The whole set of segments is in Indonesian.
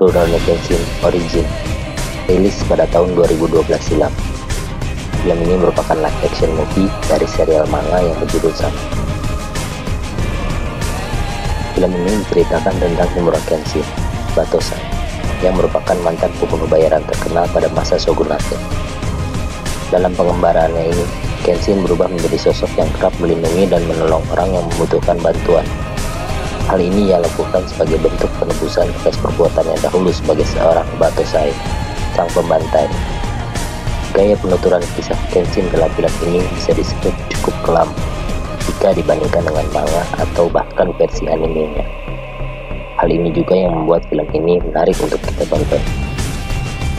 Rurouni Kenshin Origin, rilis pada tahun 2012 silam. Film ini merupakan live action movie dari serial manga yang berjudul sama. Film ini menceritakan tentang Himura Kenshin, Batosai, yang merupakan mantan pembunuh bayaran terkenal pada masa shogunate. Dalam pengembaraannya ini, Kenshin berubah menjadi sosok yang kerap melindungi dan menolong orang yang membutuhkan bantuan. Hal ini ia lakukan sebagai bentuk penebusan atas perbuatannya dahulu sebagai seorang Batosai, sang pembantai. Gaya penuturan kisah Kenshin dalam film ini bisa disebut cukup kelam jika dibandingkan dengan manga atau bahkan versi animenya. Hal ini juga yang membuat film ini menarik untuk kita tonton.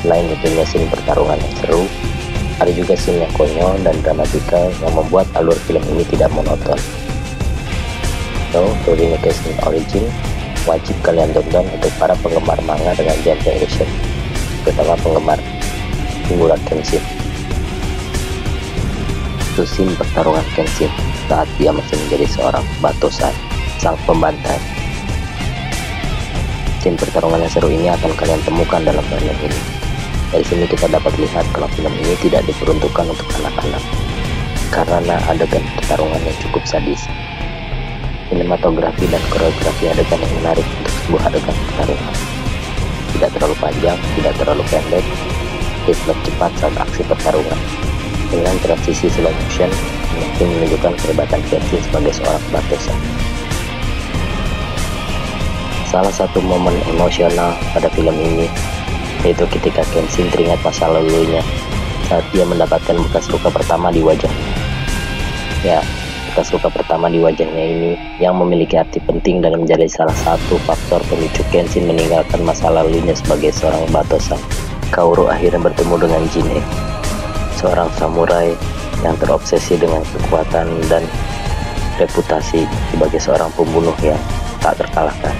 Selain tentunya scene pertarungan yang seru, ada juga scene yang konyol dan dramatika yang membuat alur film ini tidak monoton. So, Rurouni Kenshin Origin wajib kalian tonton untuk para penggemar manga dengan genre action, terutama penggemar Himura Kenshin. Itu scene pertarungan Kenshin saat dia masih menjadi seorang Batosai, sang pembantai. Scene pertarungan yang seru ini akan kalian temukan dalam film ini. Dari sini kita dapat lihat kalau film ini tidak diperuntukkan untuk anak-anak, karena adegan pertarungan yang cukup sadis. Sinematografi dan koreografi adegan yang menarik untuk sebuah adegan pertarungan. Tidak terlalu panjang, tidak terlalu pendek, ritme cepat saat aksi pertarungan. Dengan transisi slow motion, semakin menunjukkan kehebatan Kenshin sebagai seorang Batosai. Salah satu momen emosional pada film ini yaitu ketika Kenshin teringat masa lalunya saat dia mendapatkan bekas luka pertama di wajahnya. Ya, bekas luka pertama di wajahnya ini yang memiliki arti penting dan menjadi salah satu faktor pemicu Kenshin meninggalkan masa lalunya sebagai seorang Batosai. Kaoru akhirnya bertemu dengan Jin-e, seorang samurai yang terobsesi dengan kekuatan dan reputasi sebagai seorang pembunuh yang tak terkalahkan.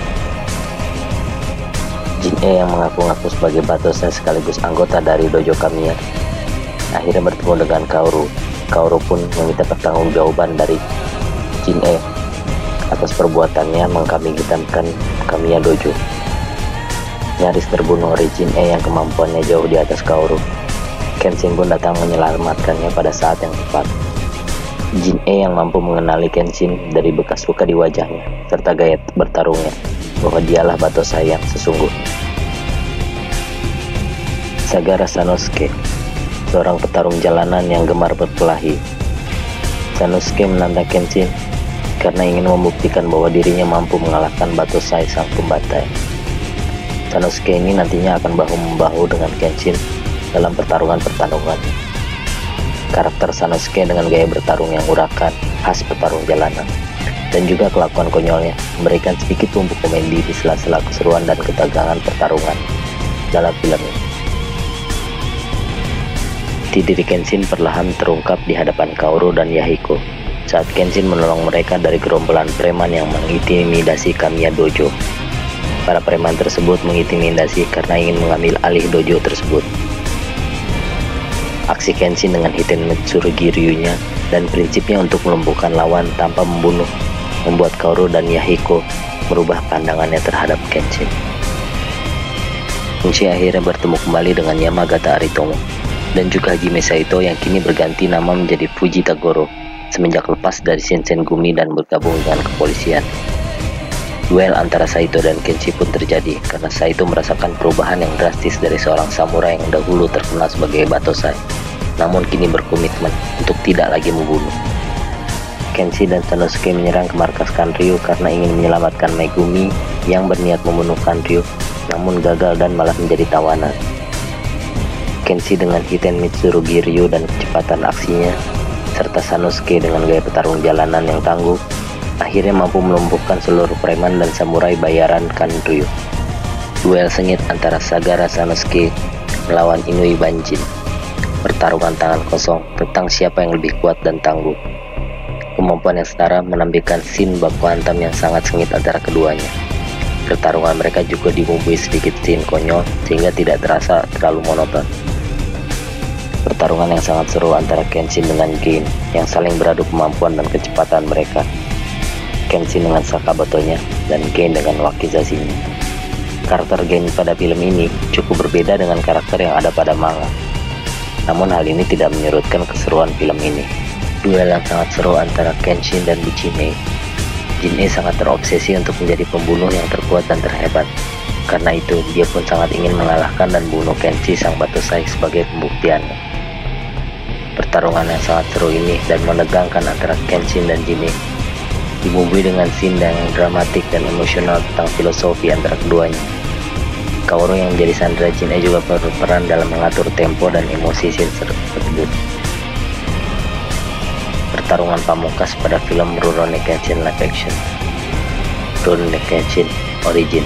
Jin-e yang mengaku-ngaku sebagai Batosai sekaligus anggota dari dojo Kamiya akhirnya bertemu dengan Kaoru. Kaoru pun meminta pertanggungjawaban dari Jin-e atas perbuatannya mengkambing hitamkan Kamiya Dojo. Nyaris terbunuh oleh Jin-e yang kemampuannya jauh di atas Kaoru, Kenshin pun datang menyelamatkannya pada saat yang tepat. Jin-e yang mampu mengenali Kenshin dari bekas luka di wajahnya serta gaya bertarungnya, bahwa dialah Batosai yang sesungguhnya. Sagara Sanosuke, seorang petarung jalanan yang gemar berkelahi. Sanosuke menantang Kenshin karena ingin membuktikan bahwa dirinya mampu mengalahkan Batosai sang pembantai. Sanosuke ini nantinya akan bahu-membahu dengan Kenshin dalam pertarungan-pertarungan. Karakter Sanosuke dengan gaya bertarung yang urakan khas petarung jalanan dan juga kelakuan konyolnya memberikan sedikit bumbu komedi di sela-sela keseruan dan ketegangan pertarungan dalam film ini. Diri Kenshin perlahan terungkap di hadapan Kaoru dan Yahiko saat Kenshin menolong mereka dari gerombolan preman yang mengintimidasi Kamiya Dojo. Para preman tersebut mengintimidasi karena ingin mengambil alih dojo tersebut. Aksi Kenshin dengan Hitenmetsu Ryunya dan prinsipnya untuk melumpuhkan lawan tanpa membunuh membuat Kaoru dan Yahiko merubah pandangannya terhadap Kenshin. Kenshi akhirnya bertemu kembali dengan Yamagata Aritomo dan juga Hajime Saito yang kini berganti nama menjadi Fuji Tagoro semenjak lepas dari Shinsengumi dan bergabung dengan kepolisian. Duel antara Saito dan Kenshi pun terjadi karena Saito merasakan perubahan yang drastis dari seorang samurai yang dahulu terkenal sebagai Batosai, namun kini berkomitmen untuk tidak lagi membunuh. Kenshi dan Sanosuke menyerang ke markas Kanryu karena ingin menyelamatkan Megumi yang berniat membunuh Kanryu, namun gagal dan malah menjadi tawanan. Kenshi dengan Hitenmetsu Ryu dan kecepatan aksinya, serta Sanosuke dengan gaya petarung jalanan yang tangguh, akhirnya mampu melumpuhkan seluruh preman dan samurai bayaran Kanryu. Duel sengit antara Sagara Sanosuke melawan Inui Banjin. Pertarungan tangan kosong tentang siapa yang lebih kuat dan tangguh. Kemampuan yang setara menampilkan scene baku hantam yang sangat sengit antara keduanya. Pertarungan mereka juga dibumbui sedikit scene konyol sehingga tidak terasa terlalu monoton. Pertarungan yang sangat seru antara Kenshin dengan Gein yang saling beradu kemampuan dan kecepatan mereka. Kenshin dengan Sakamotonya dan Gein dengan Wakizashi-nya. Karakter Gen pada film ini cukup berbeda dengan karakter yang ada pada manga. Namun hal ini tidak menyurutkan keseruan film ini. Duel yang sangat seru antara Kenshin dan Jin'e. Jin'e sangat terobsesi untuk menjadi pembunuh yang terkuat dan terhebat. Karena itu, dia pun sangat ingin mengalahkan dan bunuh Kenshi sang batu saik sebagai pembuktiannya. Pertarungan yang sangat seru ini dan menegangkan antara Kenshin dan Jin'e dibumbui dengan scene yang dramatik dan emosional tentang filosofi antara keduanya. Kaoru yang menjadi sandera Jin'e juga berperan dalam mengatur tempo dan emosi scene tersebut. Pertarungan pamungkas pada film Rurouni Kenshin live action. Rurouni Kenshin Origin.